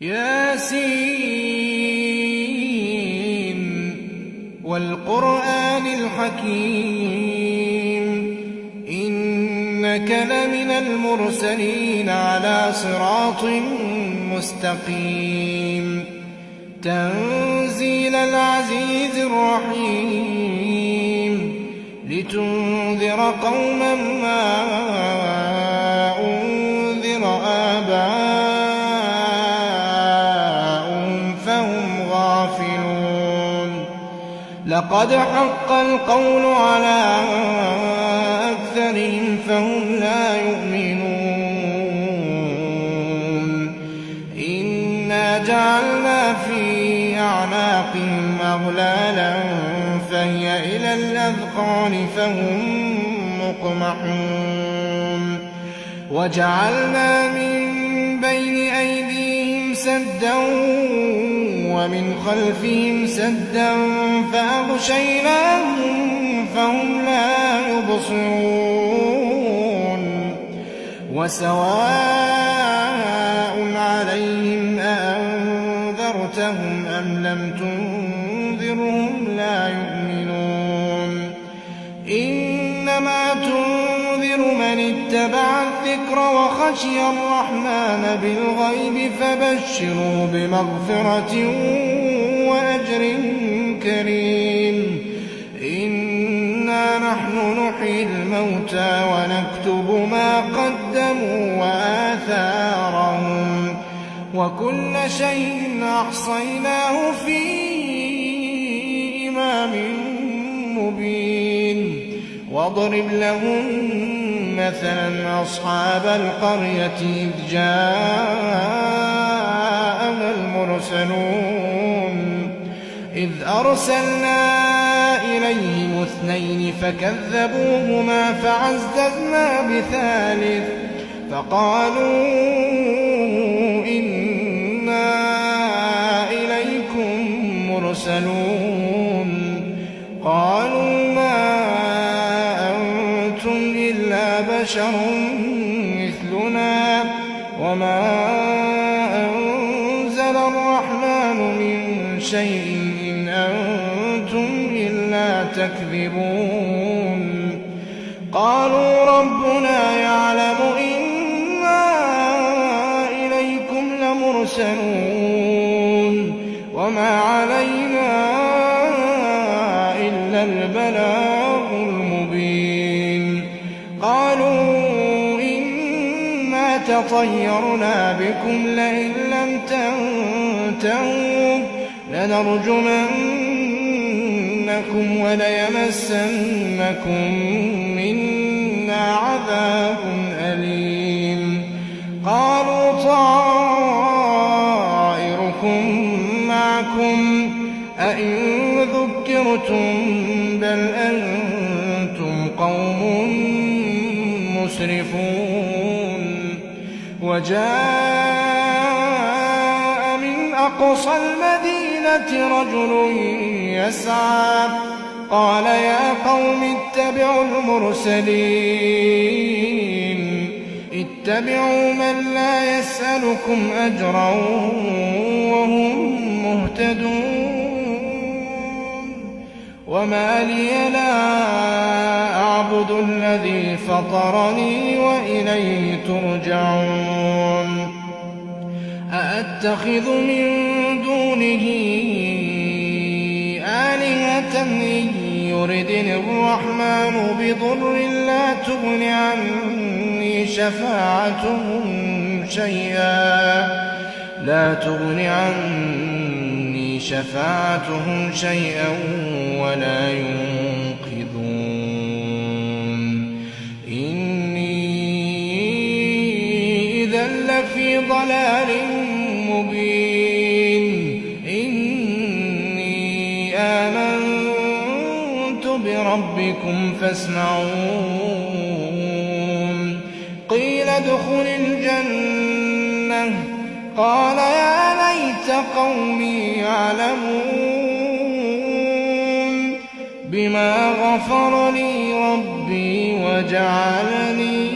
ياسين والقرآن الحكيم إنك لمن المرسلين على صراط مستقيم تنزيل العزيز الرحيم لتنذر قوما ما أنذر آباؤهم فهم غافلون لقد حق القول على أكثرهم فهم لا يؤمنون إنا جعلنا في أعناقهم أغلالا فهي إلى الأذقان فهم مقمحون وجعلنا من بين أيديهم سدا ومن خلفهم سدا فأغشيناهم فهم لا يبصرون وسواء عليهم أأنذرتهم أم لم تنذرهم لا يؤمنون إنما تنذر من اتبع الذكر وخشي الرحمن بالغيب فبشروا بمغفرة وأجر كريم إنا نحن نحيي الموتى ونكتب ما قدموا وآثارهم وكل شيء أحصيناه في إمام مبين واضرب لهم مثلا أصحاب القرية إذ جاءها المرسلون إذ أرسلنا إليهم اثنين فكذبوهما فعززنا بثالث فقالوا إنا إليكم مرسلون قالوا ما أنتم إلا بشر مثلنا وما أنزل الرحمن من شيء إن أنتم إلا تكذبون قالوا ربنا يعلم إنا إليكم لمرسلون وما علينا إلا البلاغ المبين قالوا إنا تطيرنا بكم لئن لم تنتهوا لنرجمنكم وليمسنكم منا عذاب أليم قالوا طائركم معكم أئن ذكرتم بل أنتم قوم مسرفون وجاء من أقصى المدينة رجل يسعى قال يا قوم اتبعوا المرسلين اتبعوا من لا يسألكم أجرا وهم مهتدون وما لي لا أعبد الذي فطرني وإليه ترجعون أأتخذ من دونه آلهة إن يردني الرحمن بضر لا تغن عني شفاعتهم شيئا ولا ينقذون إني إذا لفي ضلال مبين إني آمنت بربكم فاسمعون قيل ادخل الجنة قال يا ليت قومي يعلمون بما غفر لي ربي وجعلني